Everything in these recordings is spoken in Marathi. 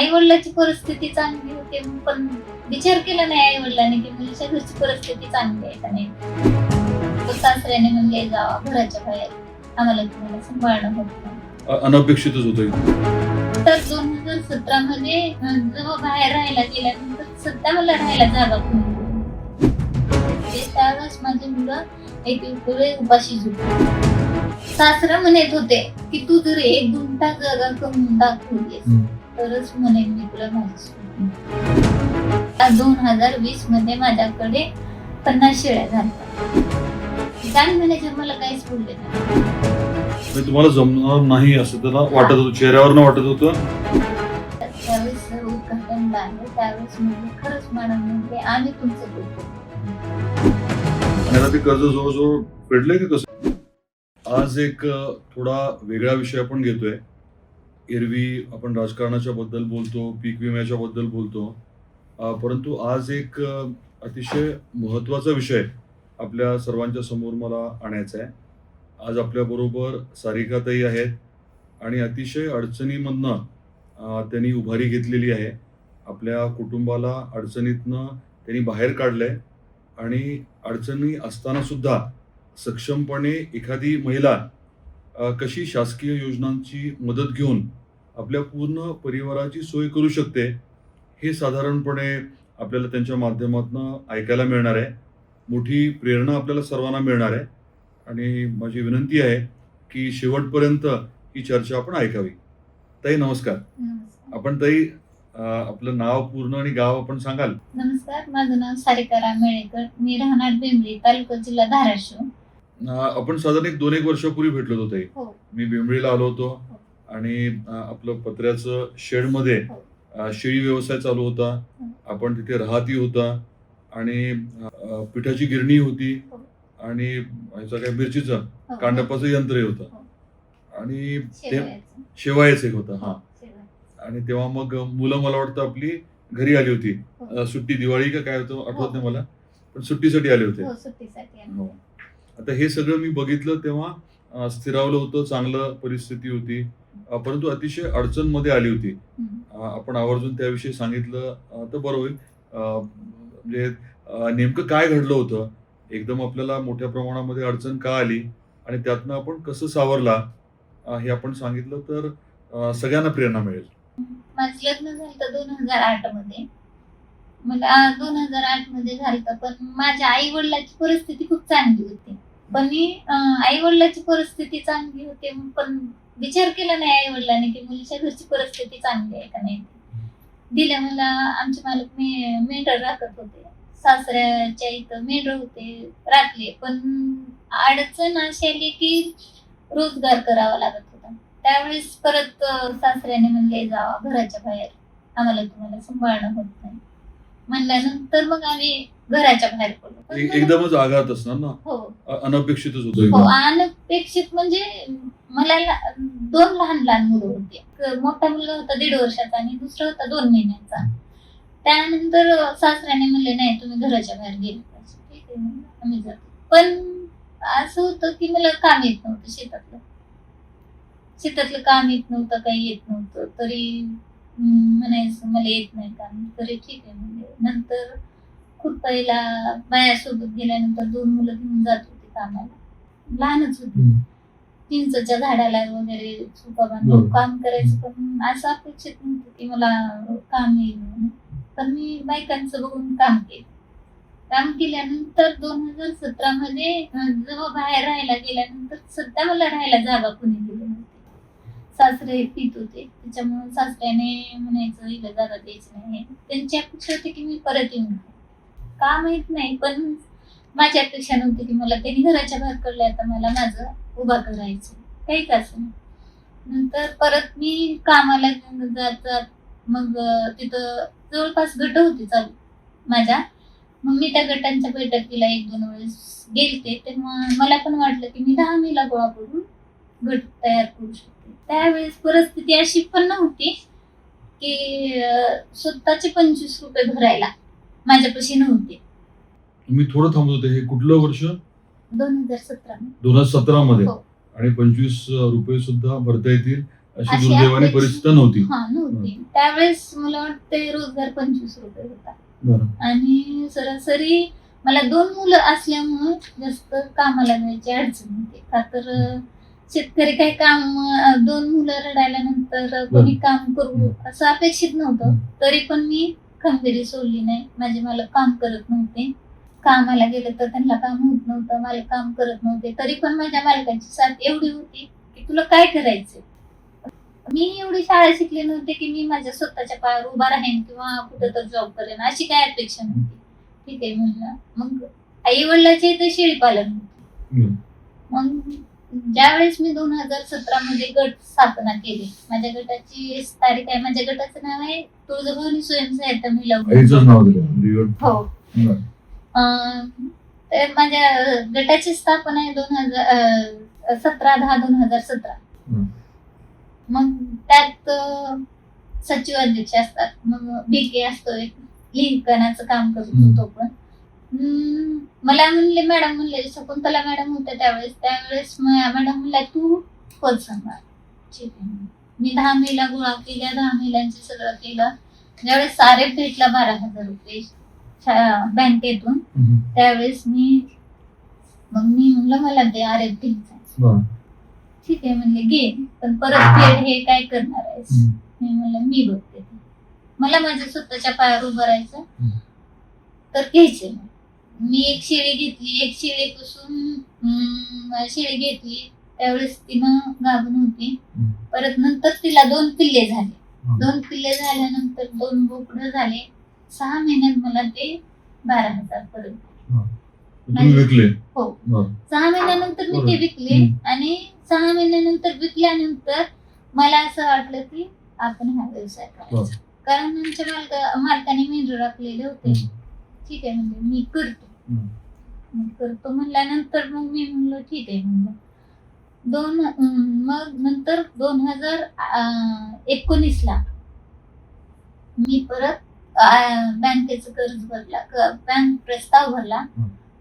आई वडिलांची परिस्थिती चांगली होते, पण विचार केला नाही आई वडिलांनी की मुलीच्या घरची परिस्थिती चांगली आहे का नाही. तो सासऱ्याने म्हणले जावा घराच्या बाहेर, आम्हाला तुम्हाला सांभाळणं होत नाही. अनपेक्षितच होतं. तर 2017 मध्ये जेव्हा बाहेर राहायला गेल्यानंतर सध्या मला राहायला जागा कोणी दिली नाही. त्यावेळेस माझी मुलं एक वेळ उपाशी झोपली. सासरा म्हणत होते की तू जर 1 गुंठा जागा करून दाखवलीस तरच म्हणेन मी तुला माझी. 2020 मध्ये माझ्याकडे 50 शेळ्या झाल्या. जाण मॅनेजर मला काहीच बोलले नाही. तुम्हाला जमणार नाही असं त्याला वाटत होतं, चेहऱ्यावर वाटत होतं. त्यावेळेस उद्घाटन झालं, त्यावेळेस म्हणजे खरंच मॅडम म्हणजे आम्ही तुमचं बोलतो. आणि आता ते कर्ज जवळजवळ फेडलंय का कसं? आज एक थोडा वेगळा विषय आपण घेतोय. एरवी आपण राजकारणाच्या बद्दल बोलतो, पीक विम्याच्या बद्दल बोलतो, परंतु आज एक अतिशय महत्त्वाचा विषय आपल्या सर्वांच्या समोर मला आणायचा आहे. आज आपल्या बरोबर सारिकाताई आहेत आणि अतिशय अडचणीमधनं त्यांनी उभारी घेतलेली आहे. आपल्या कुटुंबाला अडचणीतनं त्यांनी बाहेर काढलंय आणि अडचणी असताना सुद्धा सक्षमपणे एखादी महिला कशी शासकीय योजनांची मदत घेऊन आपल्या पूर्ण परिवाराची सोय करू शकते, हे साधारणपणे आपल्याला त्यांच्या माध्यमातून ऐकायला मिळणार आहे. मोठी प्रेरणा आपल्याला सर्वांना मिळणार आहे आणि माझी विनंती आहे की शेवटपर्यंत ही चर्चा आपण ऐकावी. ताई नमस्कार. आपण ताई आपलं नाव पूर्ण आणि गाव आपण सांगाल? नमस्कार, माझं नाव सारिका रामेळेकर, मी राहणार बेंबळी, तालुका जिल्हा धाराशिव. आपण साधारण 2-1 वर्षापूर्वी भेटलो होतो ताई. हो. मी बेंबळीला आलो होतो आणि आपलं पत्र्याचं शेडमध्ये शेळी व्यवसाय चालू होता. आपण तिथे राहती होता आणि पिठाची गिरणी होती आणि ह्याचं काय मिरचीचं कांडपाचं यंत्र होतं आणि ते शेवायचं एक होतं. हा. आणि तेव्हा मग मुलं मला वाटतं आपली घरी आली होती. सुट्टी, दिवाळी का काय होतं आठवत नाही मला, पण सुट्टीसाठी आले होते. हो. आता हे सगळं मी बघितलं तेव्हा स्थिरावलं होतं, चांगलं परिस्थिती होती, परंतु अतिशय अडचणमध्ये आली होती. आपण आवर्जून त्याविषयी सांगितलं तर बरं होईल. म्हणजे नेमकं काय घडलं होतं, एकदम आपल्याला मोठ्या प्रमाणामध्ये अडचण का आली आणि त्यातनं आपण कसं सावरला, हे आपण सांगितलं तर सगळ्यांना प्रेरणा मिळेल. माझं लग्न झालं 2008 मध्ये. मला 2008 मध्ये झालं, पण माझ्या आई वडिलांची परिस्थिती खूप चांगली होती. पण मी आई वडिलांची परिस्थिती चांगली होते, पण विचार केला नाही आई वडिलांनी की मुलीच्या घरची परिस्थिती चांगली आहे का नाही. दिल्या मला आमचे मालक मेंढर राखत होते, सासऱ्याच्या इथं मेंढर होते राखले, पण अडचण अशी आली की रोजगार करावा लागत होता. त्यावेळेस परत सासऱ्याने म्हणले जावा घराच्या बाहेर, आम्हाला तुम्हाला सांभाळणं होत नाही म्हणल्यानंतर मग आम्ही घराच्या बाहेर पडलो. एकदमच आघात असणार ना. हो. अनपेक्षितच हो, होतं. अनपेक्षित म्हणजे मला 2 लहान मुलं होते. मोठा मुलगा होता 1.5 वर्षाचा आणि दुसरा होता 2 महिन्याचा. त्यानंतर सासऱ्याने म्हणले नाही तुम्ही घराच्या बाहेर गेले पाहिजे. ठीक आहे म्हणलं, आम्ही जातो. पण असं होतं की मला काम येत नव्हतं, शेतातलं काम येत नव्हतं, काही येत नव्हतं. तरी म्हणायचं मला येत नाही काम, तरी ठीक आहे म्हणजे. नंतर खुरपाईला बायासोबत गेल्यानंतर 2 मुलं घेऊन जात होते कामाला, लहानच होती. चिंचच्या झाडाला वगैरे सुका बांधून काम करायचं, पण असं अपेक्षित नव्हतं की मला काम येईल म्हणून. पण मी बायकांचं बघून काम केलं. काम केल्यानंतर 2017 मध्ये जेव्हा बाहेर राहायला गेल्यानंतर सध्या मला राहायला जागा कोणी दिली नव्हती. सासरे पित होते, त्याच्यामुळे सासऱ्याने म्हणायचं हिला जागा द्यायची नाही. त्यांची अपेक्षा होती की मी परत येऊन का माहित नाही, पण माझी अपेक्षा नव्हती की मला त्यांनी घराच्या बाहेर काढले, आता मला माझं उभा करायचं काही का असं. नंतर परत मी कामाला जात मग तिथं जवळपास गट होती चालू माझ्या. मग मी त्या गटांच्या बैठकीला 1-2 वेळेस गेलते, तेव्हा मला पण वाटलं की मी 10 महिला गोळा करून गट तयार करू शकते. त्यावेळेस परिस्थिती अशी पण नव्हती की स्वतःचे 25 रुपये भरायला माझ्यापाशी नव्हते. तुम्ही थोडं थांबत होते. हे कुठलं वर्ष? 2017 2017 मध्ये. हो. आणि 25 रुपये सुद्धा भरता येतील अशी अशी दुर्दैवाने अपेक्षा- परिस्थिती नव्हती. हा नव्हती. त्यावेळेस मला वाटते रोजगार 25 रुपये होता. बरं. आणि सरासरी मला 2 मुलं असल्यामुळे जास्त कामाला जायची अडचण होती. का तर शेतकरी काही काम 2 मुलं रडायल्यानंतर कोणी काम करू असं अपेक्षित नव्हतं. तरी पण मी खंबीरी सोडली नाही. माझे मालक काम करत नव्हते. कामाला गेलं तर त्यांना काम होत नव्हतं. मालक काम करत नव्हते. तरी पण माझ्या मालकाची साथ एवढी होती की तुला काय करायचंय? मी एवढी शाळा शिकले नव्हते की मी माझ्या स्वतःच्या पायावर उभा राहीन किंवा कुठं तर जॉब करेन अशी काय अपेक्षा नव्हती. ठीक आहे म्हणलं. मग आई वडिलाचे इथे शेळीपालन होतं. मग ज्यावेळेस मी 2017 मध्ये गट स्थापना केली. माझ्या गटाची तारीख आहे. माझ्या गटाचं नाव आहे तुळजाभवानी स्वयंसहायता महिला आईचंच नाव दिलं. हो. बरं. तर माझ्या गटाची स्थापना आहे 17/10/2017. मग त्यात सचिव अध्यक्ष असतात. मग बीके असतो, एक लिहिकानाचं काम करतो तो पण. मला म्हणले मॅडम म्हणले शकुंतला मॅडम होत्या त्यावेळेस मॅडम म्हणल्या तू पद सांभाळ. ठीक आहे. मी 10 महिला गोळा केल्या. 10 महिलांचे सगळं केलं. ज्यावेळेस आरेफ भेटला 12,000 रुपये बँकेतून त्यावेळेस मी म्हणलं मला ते आरेफ घ्यायचा. ठीक आहे म्हणले घे, पण परत फेड हे काय करणार आहेस? मी म्हणलं मी बघते ते. मला माझ्या स्वतःच्या पायावर उभं राहायचं तर घ्यायचंय. मी एक शेळी घेतली त्यावेळेस तिनं गाभण होती. परत नंतर तिला 2 पिल्ले झाले. 2 पिल्ले झाल्यानंतर 2 बोकडं झाले. 6 महिन्यात मला ते 12,000 परत. तुम्ही विकले? हो. 6 महिन्यानंतर मी ते विकले. आणि 6 महिन्यानंतर विकल्यानंतर मला असं वाटलं की आपण हा व्यवसाय करायचा. कारण आमच्या मालकाने मेंढर राखलेले होते. ठीक आहे म्हणजे मी करतो म्हणल्यानंतर मग मी म्हणलं ठीक आहे म्हणलं. मग नंतर 2019ला मी परत बँकेचं कर्ज भरला, बँक प्रस्ताव भरला.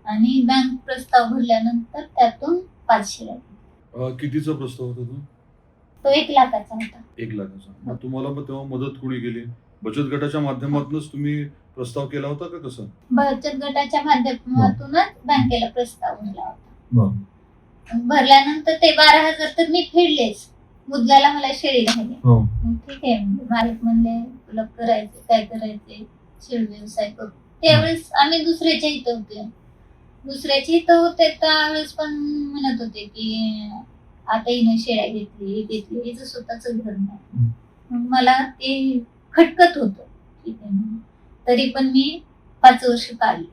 आणि बँक प्रस्ताव भरल्यानंतर त्यातून 5 शेळ्या. कितीचा प्रस्ताव होता तो 1 लाखाचा होता. 1 लाखाचा. मग तुम्हाला तेव्हा मदत कोणी केली? बचत गटाच्या माध्यमातूनच तुम्ही प्रस्ताव केला होता का कसं? बचत गटाच्या माध्यमातूनच बँकेला प्रस्ताव भरला होता. भरल्यानंतर ते 12,000 तर मी फेडलेच. मुद्द्याला मला शेळी राहिली. ठीक आहे म्हणजे मालक म्हणले तुला करायचे काय करायचे शेळी व्यवसाय करू. त्यावेळेस आम्ही दुसऱ्याच्या इथं होते त्यावेळेस पण म्हणत होते की आता हिनं शेळ्या घेतली हिचं स्वतःच घर नाही. मग मला ते खटकत होतं. ठीक आहे तरी पण मी 5 वर्ष काढले.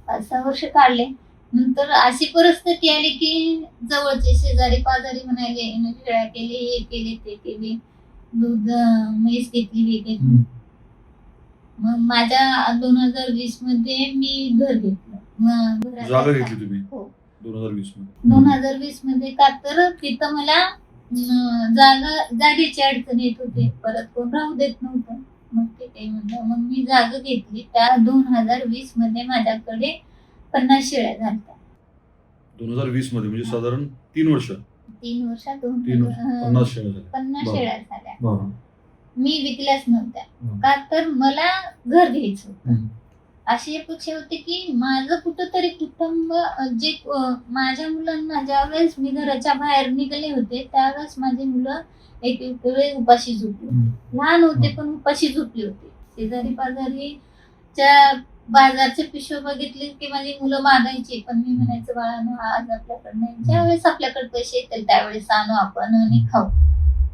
5-6 वर्ष काढले. नंतर अशी परिस्थिती आली की जवळचे शेजारी पाजारी म्हणाले शेळ्या केले हे केले ते केले दूध म्हैस घेतली हे घेतली. मग माझ्या 2020 मध्ये मी घर घेतलं. जागा घेतली तुम्ही? हो. 2020 मध्ये का तर तिथं मला जागेची अडचण येत होती. परत कोण राहू देत नव्हतं. मग ते काही म्हणलं मग मी जागा घेतली. त्या 2020 मध्ये माझ्याकडे 50 शेळ्या झाल्या. 2020 मध्ये म्हणजे साधारण 3 वर्षात 50 शेळ्या झाल्या. मी विकल्याच नव्हत्या. का तर मला घर घ्यायचं होतं. अशी अपेक्षा होती की माझं कुठंतरी कुटुंब जे माझ्या मुलांना ज्यावेळेस मी घराच्या बाहेर निघाले होते त्यावेळेस माझी मुलं एक वेळ उपाशी झोपली. लहान होते पण उपाशी झोपली होती. शेजारी पाजारीच्या बाजारचे पिशवे बघितले की माझी मुलं मागायची. पण मी म्हणायचं बाळानो आज आपल्याकडे नाही. ज्यावेळेस आपल्याकडे पैसे येतील त्यावेळेस आणू आपण आणि खाऊ.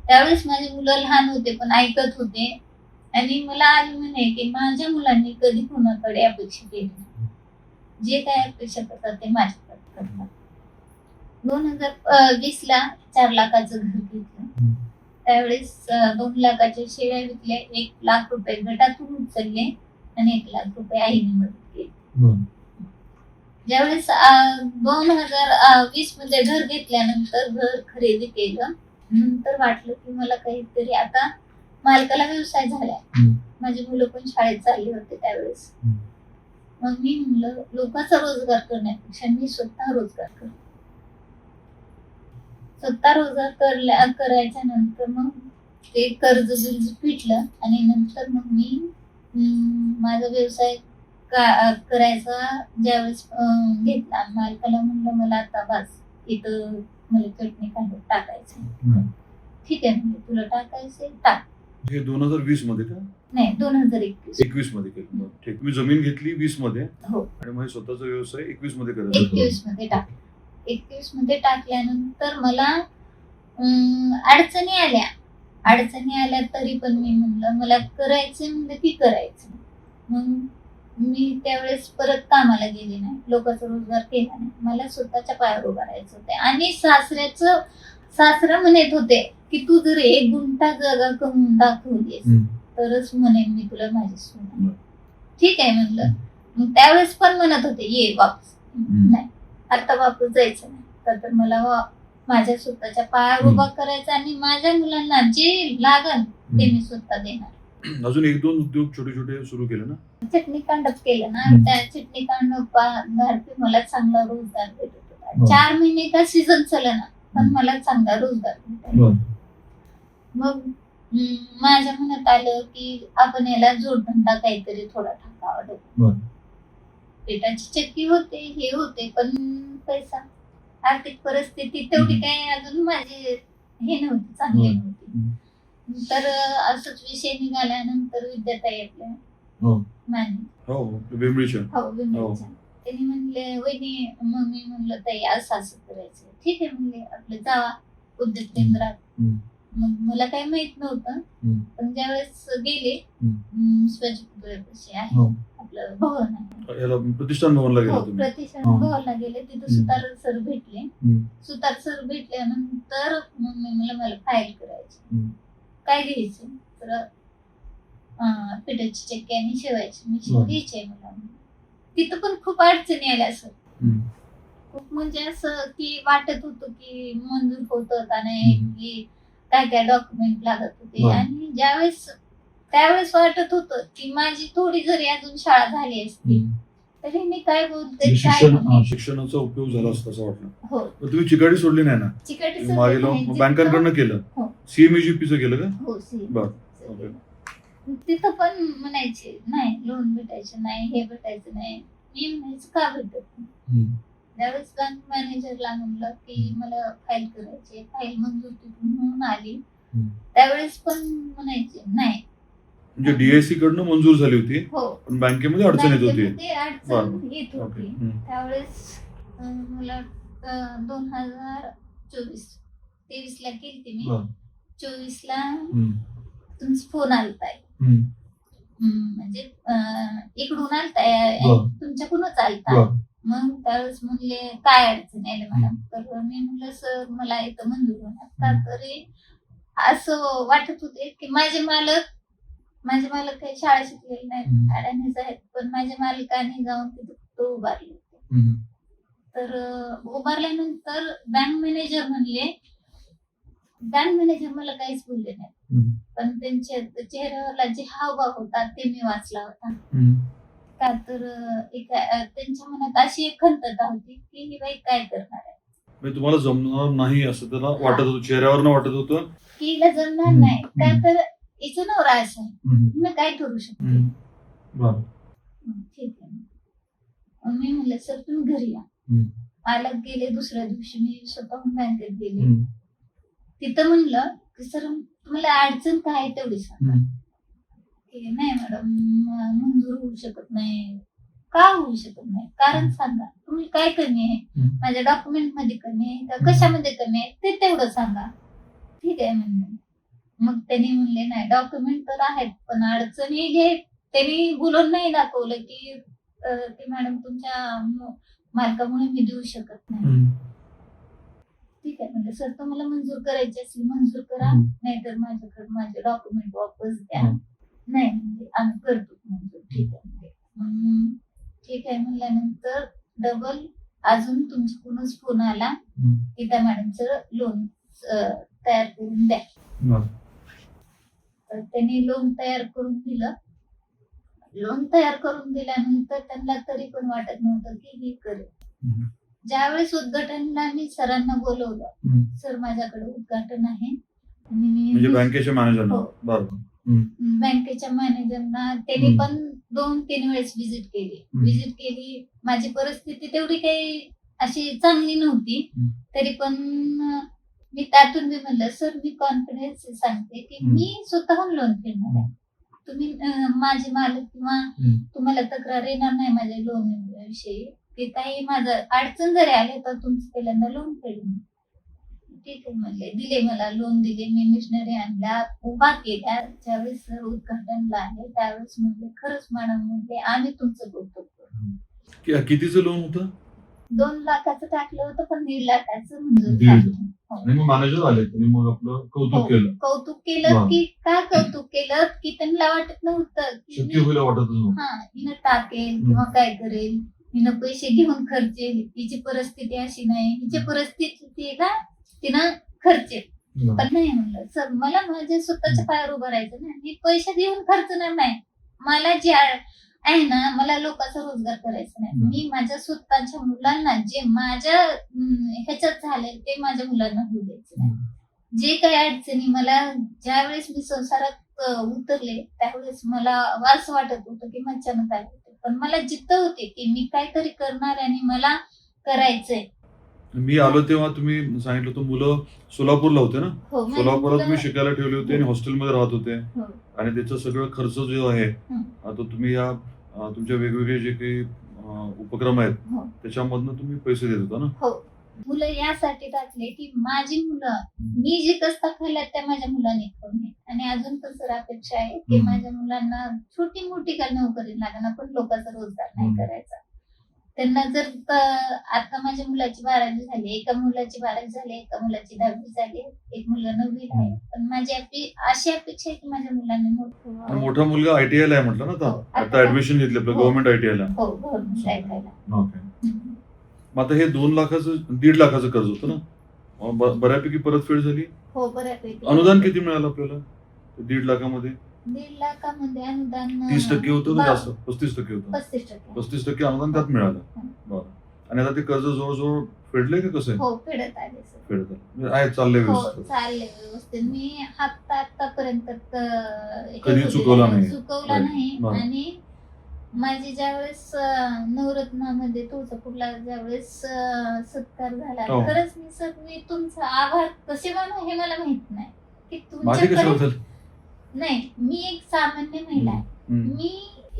त्यावेळेस माझी मुलं लहान होते पण ऐकत होते. आणि मला आई म्हणे की माझ्या मुलांनी कधी कोणाकडे अपेक्षा केली नाही. जे काय अपेक्षा करतात ते माझ्याकडे करतात. 2020 ला 4 लाखाचं घर घेतलं. त्यावेळेस 2 लाखाच्या शेळ्या विकल्या. 1 लाख रुपये गटातून उचलले आणि 1 लाख रुपये आईने मदत केली. ज्यावेळेस 2020 मध्ये घर घेतल्यानंतर घर खरेदी केलं. नंतर वाटलं की मला काहीतरी आता मालकाला व्यवसाय झालाय. माझी मुलं पण शाळेत चालली होते त्यावेळेस. मग मी म्हणलं लोकांचा रोजगार करण्यापेक्षा मी स्वतः रोजगार करतो. स्वतः रोजगार करायच्या नंतर मग ते कर्ज बिर्ज फिटलं आणि नंतर मग मी माझा व्यवसाय करायचा ज्यावेळेस घेतला. मालकाला म्हणलं मला आता बस इथं मला चटणी कांदा टाकायचं. ठीक आहे म्हणजे तुला टाकायचंय टाक. हे 2020 मध्ये का? नाही 2021 21 मध्ये केलं. ठीक. मी जमीन घेतली 20 मध्ये हो आणि मग स्वतःचा व्यवसाय 21 मध्ये करायचा. 21 मध्ये टाकलं. 21 मध्ये टाकल्यानंतर मला अडचणी आल्या तरी पण मी म्हणलं मला करायचं म्हणलं की करायचं. मग मी त्यावेळेस परत कामाला गेले नाही, लोकांचा रोजगार केला नाही, मला स्वतःच्या पायावर उभं राहायचं होते. आणि सासरा म्हणत होते की तू जर 1 गुंठा जागा कमवून दाखवलीस तरच म्हणेन मी तुला माझी सून. ठीक आहे म्हणलं. मग त्यावेळेस पण म्हणत होते ये वापस. नाही आता वापस जायचं नाही, तर मला माझ्या स्वतःच्या पायावर उभा करायचा आणि माझ्या मुलांना जे लागल ते मी स्वतः देणार. अजून 1-2 उद्योग छोटे छोटे सुरू केले ना? चटणी कांडप केलं ना, त्या चटणी कांडप मला चांगला रोजगार भेटत होता. 4 महिने का सीझन चालला ना पण मला चांगला रोजगार भेटायचा. मग माझ्या मनात आलं की आपण याला जोडधंदा काहीतरी थोडा टाकावा. पेटाची चक्की होते हे होते पण पैसा आर्थिक परिस्थिती तेवढी काही अजून माझी हे नव्हती, चांगली नव्हती. तर असंच विषय निघाल्यानंतर विद्याताई आपल्या बेंबळीच्या त्यांनी म्हणले वहिनी, मग मी म्हणलं ताई असं करायचं. ठीक आहे म्हणले आपलं जावा उद्योग केंद्रात. मग मला काही माहित नव्हतं पण ज्यावेळेस गेले स्वच्छपुतळ्यापाशी आहे आपलं भवन आहे प्रतिष्ठान भवनला गेला. प्रतिष्ठान भवनला गेले, तिथे सुतार सर भेटले. सुतार सर भेटल्यानंतर मग मला फाईल करायची. काय घ्यायचं तर पिठाची चक्की आणि शिवायची मशीन घ्यायची मला. तिथं पण खूप अडचणी आल्या सर. खूप म्हणजे असं की वाटत होतं की मंजूर होतं का नाही, की काय काय डॉक्युमेंट लागत होते. आणि त्यावेळेस वाटत होतं की माझी थोडी जरी अजून शाळा झाली असती तरी मी काय बोलते शिक्षणाचा उपयोग झाला असता असं वाटलं. हो तुम्ही चिकाटी सोडली नाही ना? चिकाटी मागे लावून बँकांकडनं केलं. सीएमईजीपीचं केलं का? हो बरं. तिथं पण म्हणायचे नाही लोन भेटायचं नाही, हे भेटायचं नाही. मी म्हणायचं का भेटत नाही. त्यावेळेस बँक मॅनेजरला म्हणलं की मला फाईल करायची, फाईल मंजूर तिथून म्हणून आली. त्यावेळेस पण म्हणायचे नाही. म्हणजे डीआयसी कडनं मंजूर झाली होती पण बँकेमध्ये अडचण येत होती. त्यावेळेस मला 2023 ला केली मी. 24 ला तुमचा फोन आलताय, म्हणजे इकडून आलताय, तुमच्याकडूनच आलता. मग त्यावेळेस म्हणले काय अडचण आहे मॅडम. तर मी म्हणलं सर मला इथं मंजूर होणार का. तरी असं वाटत होते की माझे मालक काही शाळा शिकलेले नाहीत, अडाणीच आहेत, पण माझ्या मालकाने जाऊन तिथे उभारले होते. तर उभारल्यानंतर बँक मॅनेजर मला काहीच बोलले नाही, पण त्यांच्या चेहऱ्यावरला जे हावभाव होता ते मी वाचला होता. का तर त्यांच्या मनात अशी एक खंतता होती की ही बाई काय करणार आहे. तुम्हाला जमणार नाही असं त्याला वाटत होतं, चेहऱ्यावर वाटत होतं की हिला जमणार नाही. का तर हिचं नवरा असं आहे, हिनं काय करू शकते. ठीक आहे. मी म्हणलं सर तुम्ही घरी या. मालक गेले दुसऱ्या दिवशी मी स्वतःहून बँकेत गेले. तिथं म्हणलं की सर तुम्हाला अडचण काय आहे तेवढी सांगा. नाही मॅडम मंजूर होऊ शकत नाही. का होऊ शकत नाही कारण सांगा. तुम्ही काय कमी आहे, माझ्या डॉक्युमेंट मध्ये कमी आहे का कशामध्ये कमी आहे ते तेवढं सांगा. ठीक आहे म्हणलं. मग त्यांनी म्हणले नाही डॉक्युमेंट तर आहेत पण अडचणी हे त्यांनी बोलून नाही दाखवलं की ते मॅडम तुमच्या मालकामुळे मी देऊ शकत नाही. ठीक आहे म्हणजे सर तुम्हाला मंजूर करायची असेल मंजूर करा, नाहीतर माझ्याकडे माझे डॉक्युमेंट वापस द्या. नाही म्हणजे आम्ही करतो मंजूर. ठीक आहे ठीक आहे म्हणल्यानंतर डबल अजून तुमच्याकडूनच फोन आला की त्या मॅडमचं लोन तयार करून द्या. तर त्यांनी लोन तयार करून दिलं. लोन तयार करून दिल्यानंतर त्यांना तरी पण वाटत नव्हतं की ही करेल. ज्यावेळेस उद्घाटनला मी सरांना बोलवलं, हम्म. सर माझ्याकडे उद्घाटन आहे आणि म्हणजे मी बँकेच्या मॅनेजरना हो. बरोबर बँकेच्या मॅनेजरना त्यांनी हम्म. पण 2-3 वेळेस व्हिजिट केली. हम्म. व्हिजिट केली. माझी परिस्थिती तेवढी काही अशी चांगली नव्हती. हम्म. तरी पण मी त्यातून मी म्हणलं, सर मी कॉन्फिडन्स सांगते की हम्म. मी स्वतःहून लोन फेडणार आहे. तुम्ही माझे मालक किंवा हम्म. तुम्हाला तक्रार येणार नाही माझ्या लोन विषयी. की काही माझं अडचण जरी आली तर तुमचं पहिल्यांदा लोन फेडून. ठीक आहे म्हणले. दिले मला लोन दिले. मी मिशनरी आणल्या, उभा केल्या. ज्यावेळेस सर उद्घाटनला आले त्यावेळेस म्हणले, खरंच मॅडम म्हणले आम्ही तुमचं कौतुक करू. कितीचं लोन होतं? 2 लाखाचं टाकलं होतं पण 1.5 लाखाचं मंजूर दीड. झालं. हो. आणि मग मॅनेजर आले त्यांनी मग आपलं हो, कौतुक केलं. कौतुक केलं वा. की का कौतुक केलं की त्यांना वाटत नव्हतं की शक्य होईल वाटतच नव्हतं. हिनं टाकेल किंवा काय करेल, हिनं पैसे घेऊन खर्चेल, हिची परिस्थिती अशी नाही, हिची परिस्थिती का तिनं खर्चेल. पण नाही म्हणलं, सर मला माझ्या स्वतःच्या पायावर उभं राहायचं ना, मी पैसे घेऊन खर्चणार नाही. मला जे आहे ना, मला लोकांचा रोजगार करायचा नाही. हम्म. मी माझ्या स्वतःच्या मुलांना जे माझ्या ह्याच्यात झाले ते माझ्या मुलांना होऊ द्यायचं नाही. जे काही अडचणी मला ज्यावेळेस मी संसारात उतरले त्यावेळेस मला असं वाटत होतं की मज्जानं काय होते, पण मला जिद्द होते की मी काहीतरी करणार आणि मला करायचंय. मी आलो तेव्हा तुम्ही सांगितलं होतं मुलं सोलापूरला होते ना? हो, माझी सोलापुरात मुलं- तुम्ही शिकायला ठेवले होते आणि हॉस्टेलमध्ये राहत होते हो. आणि त्याचा सगळं खर्च जो आहे हं. तो तुम्ही या तुमच्या वेगवेगळे जे काही उपक्रम आहेत हो. त्याच्यामधनं तुम्ही पैसे देत होता ना? हो, मुलं यासाठी टाकले की माझी मुलं मी जे कष्ट खाल्ल्यात त्या माझ्या मुलांनी खाऊ नये. आणि अजून तर सर अपेक्षा आहे की हम्म. माझ्या मुलांना छोटी मोठी का नोकरी लागणार पण लोकांचा रोजगार नाही हम्म. करायचा. त्यांना जर आता माझ्या मुलाची 12वी झाली, एका मुलाची 12वी झाली, एका मुलाची 10वी झाली, एक मुलगा 9वीला आहे. पण माझी अशी अपेक्षा आहे की माझ्या मुलांनी आणि मोठं मोठा मुलगा ITI ला आहे म्हटलं ना हो, आता आता ऍडमिशन घेतलं आपलं हो. गव्हर्नमेंट ITI ला. हो गव्हर्नमेंट ऐकायला. ओके. मग आता हे 2 लाखाचं 1.5 लाखाचं कर्ज होतं ना? बऱ्यापैकी परतफेड झाली. हो बऱ्यापैकी. अनुदान किती मिळालं आपल्याला 1.5 लाखामध्ये? 1.5 लाखामध्ये अनुदान 30% होतं का जास्त? 35% होतं. 35%. 35% अनुदान त्यात मिळालं. बरं. आणि आता ते कर्ज जवळजवळ फेडलंय का कसं आहे? हो फेडत आले सर. फेडत आहे. म्हणजे आहे चाललंय हो व्यवस्थित. चाललंय व्यवस्थित. मी हप्ता आतापर्यंत कधी चुकवला नाही. चुकवला Right. नाही. बरं. आणि माझी ज्यावेळेस नवरत्नामध्ये तुळजापूरला ज्यावेळेस सत्कार झाला, हो. खरंच मी सर मी तुमचा आभार कसे मानू हे मला माहित नाही की माझे तुमच्याकडे कशाबद्दल? नाही. मी एक सामान्य महिला आहे. हम्म. मी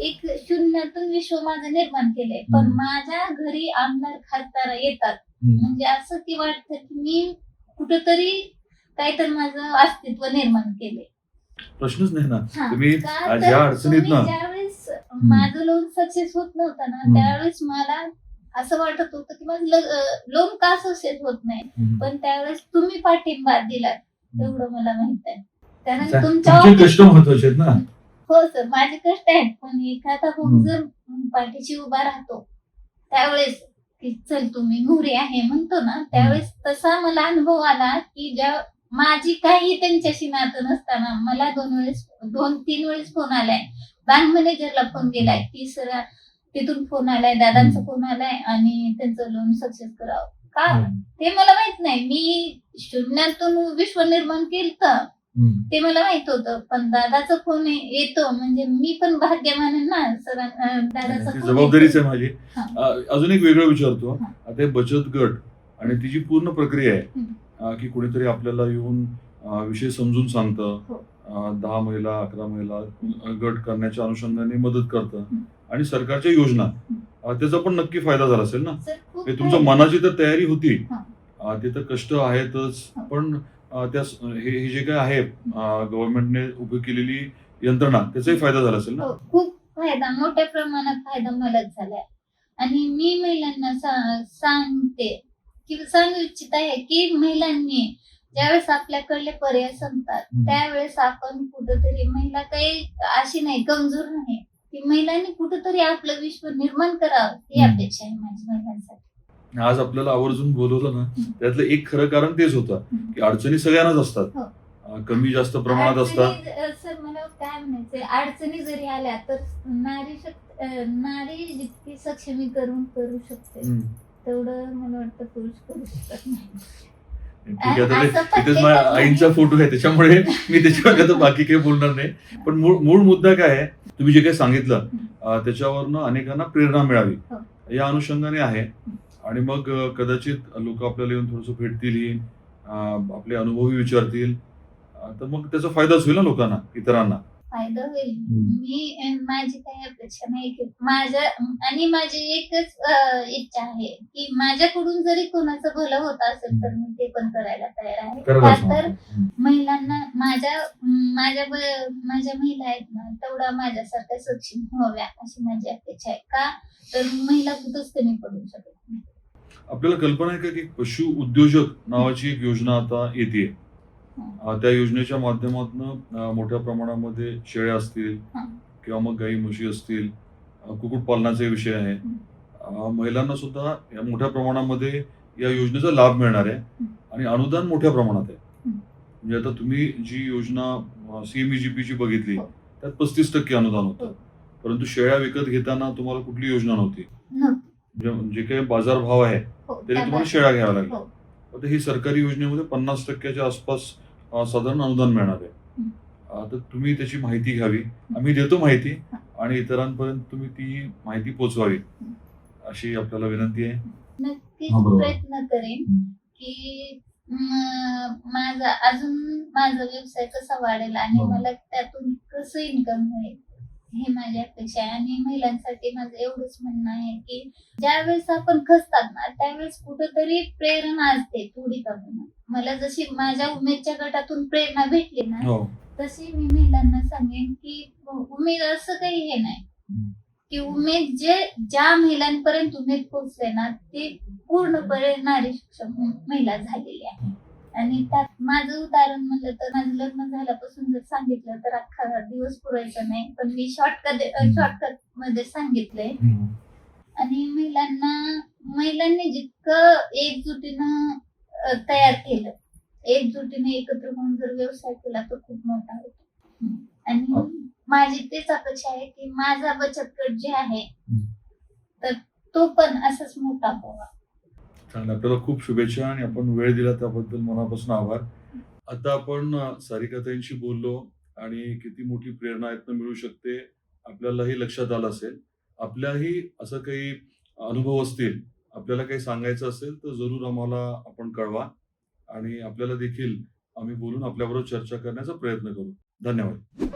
एक शून्यातून विश्व माझं निर्माण केलंय, पण हम्म. माझ्या घरी आमदार खासदार येतात हम्म. म्हणजे असं की वाटतं की मी कुठंतरी काहीतरी माझं अस्तित्व निर्माण केले. प्रश्नच नाही ना. हा, तुम्ही का तर ज्या अडचणीत तुम्ही ना ज्यावेळेस माझं लोन सक्सेस होत नव्हतं ना, त्यावेळेस मला असं वाटत होतं की माझं लोन का सक्सेस होत नाही, हम्म. पण त्यावेळेस तुम्ही पाठिंबा दिला एवढं मला माहित आहे. कारण तुमचे तुमच्या कष्ट महत्वाचे आहेत ना. हो सर माझे कष्ट आहेत, पण एखादा भाऊ हम्म. जर पाठीशी उभा राहतो त्यावेळेस की चल तुम्ही मोहरी आहे म्हणतो ना, त्यावेळेस तसा मला अनुभव आला की ज्या माझी काही त्यांच्याशी नातं नसताना मला 2-3 वेळेस फोन आलाय. बँक मॅनेजरला फोन गेलाय, तिसरा तिथून फोन आलाय, दादांचा फोन आलाय आणि त्यांचं लोन सक्सेस करावं. का ते मला माहित नाही. मी शून्यातून विश्व निर्माण केलं ते मला माहित होतं, पण दादाचा फोन येतो म्हणजे मी पण भाग्यवान आहे ना सर. दादाचा ती फोन जबाबदारीच येतो. आहे माझी. हा. अजून एक वेगळं विचारतो. हा. आता हे बचत गट आणि तिची पूर्ण प्रक्रिया आहे की कोणीतरी आपल्याला येऊन विषय समजून सांगतं. हो. 10 महिला 11 महिला गट करण्याच्या अनुषंगाने मदत करतं आणि सरकारच्या योजना त्याचा पण नक्की फायदा झाला असेल ना? सर, खूप हे तुमच्या फायदा. मनाची तर तयारी होती. हा. ते तर कष्ट आहेतच, पण त्या हे जे काय आहे गव्हर्नमेंटने उभी केलेली यंत्रणा त्याचाही फायदा झाला असेल ना? हो, खूप फायदा, मोठ्या प्रमाणात फायदा मलाच झालाय. आणि मी महिलांना सांगते किंवा सांगू इच्छित आहे की महिलांनी ज्यावेळेस आपल्याकडले पर्याय संपतात त्यावेळेस आपण कुठंतरी, महिला काही अशी नाही कमजोर नाही, की महिलांनी कुठंतरी आपलं विश्व निर्माण करावं ही अपेक्षा आहे माझी महिलांसाठी. आज आपल्याला आवर्जून बोलवलं ना, त्यातलं एक खरं कारण तेच होतं की अडचणी सगळ्यांनाच असतात. कमी जास्त प्रमाणात असतात. सर मला काय म्हणायचंय, अडचणी जरी आल्या तर नारी जितकी सक्षमीकरण करू शकते तेवढं मला वाटतं पुरुष करू शकत नाही. ठीक आहे, आता असं ते- तिथेच प्रत्येकाचं माझ्या आईंचा फोटो आहे, त्याच्यामुळे मी त्याच्यावर आता बाकी काही बोलणार नाही. पण मूळ मुद्दा काय आहे, तुम्ही जे काही सांगितलं त्याच्यावरनं अनेकांना प्रेरणा मिळावी हो. या अनुषंगाने आहे. आणि मग कदाचित लोक आपल्याला येऊन थोडंसं भेटतील, आपले अनुभवही विचारतील, तर मग त्याचा फायदाच होईल ना लोकांना, इतरांना. फायदा होईल. हम्म. माझी काही अपेक्षा नाही की माझी एकच इच्छा आहे की माझ्याकडून जरी कोणाचं भलं होत असेल तर मी ते पण करायला तयार आहे. करायला का तर सांगतो. महिलांना माझ्या महिला आहेत ना तेवढा माझ्यासारख्या सक्षम व्हाव्या अशी माझी अपेक्षा आहे. का तर महिला कुठंच कमी पडू शकत नाही. आपल्याला कल्पना आहे का की पशु उद्योजक नावाची एक योजना आता येते. त्या योजनेच्या माध्यमातून मोठ्या प्रमाणामध्ये शेळ्या असतील हा. किंवा मग गाई म्हशी असतील, कुक्कुटपालनाचे विषय आहे. महिलांना सुद्धा या मोठ्या प्रमाणामध्ये या योजनेचा लाभ मिळणार आहे आणि अनुदान मोठ्या प्रमाणात आहे. म्हणजे आता तुम्ही जी योजना CMEGP ची बघितली हो. त्यात 35% अनुदान होतं, हो. परंतु शेळ्या विकत घेताना तुम्हाला कुठली योजना नव्हती. नव्हती. जे काही बाजारभाव आहे हो, तरी त्या तुम्हाला शेळ्या घ्याव्या लागल्या. हो. आता ही सरकारी योजनेमध्ये 50%च्या आसपास साधारण अनुदान मिळणार आहे. तर तुम्ही त्याची माहिती घ्यावी. आम्ही देतो माहिती आणि इतरांपर्यंत तुम्ही ती माहिती पोचवावी अशी आपल्याला विनंती आहे. नक्कीच हा, बरोबर. प्रयत्न करेन की माझा व्यवसाय कसा वाढेल आणि हो. मला त्यातून कसं इन्कम होईल हे माझी अपेक्षा आहे. आणि महिलांसाठी माझं एवढंच म्हणणं आहे की ज्यावेळेस आपण खचतात ना त्यावेळेस कुठंतरी प्रेरणा असते थोडी का होईना. मला जशी माझ्या उमेदच्या गटातून प्रेरणा भेटली ना हो, तशी मी महिलांना सांगेन की उमेद असं काही हे नाही की उमेद ज्या महिलांपर्यंत उमेद पोहोचले ना ते पूर्णपणे नारी सक्षम महिला झालेली आहे. आणि त्यात माझं उदाहरण म्हणलं तर माझं लग्न झाल्यापासून जर सांगितलं तर अख्खा दिवस पुरायचा नाही, पण मी शॉर्टकट मध्ये सांगितलंय. आणि महिलांनी जितकं एकजुटीनं तयार केलं, एकजुटीने एकत्र होऊन जर व्यवसाय केला तर खूप मोठा होतो. आणि माझी तेच अपेक्षा आहे की माझा बचत गट जे आहे तर तो पण असाच मोठा व्हावा. चांगलं. आपल्याला खूप शुभेच्छा आणि आपण वेळ दिला त्याबद्दल मनापासून आभार. आता आपण सारिकाताईंशी बोललो आणि किती मोठी प्रेरणा यातनं मिळू शकते आपल्यालाही लक्षात आलं असेल. आपल्याही असं काही अनुभव असतील, आपल्याला काही सांगायचं असेल तर जरूर आम्हाला आपण कळवा आणि आपल्याला देखील आम्ही बोलून आपल्याबरोबर चर्चा करण्याचा प्रयत्न करू. धन्यवाद.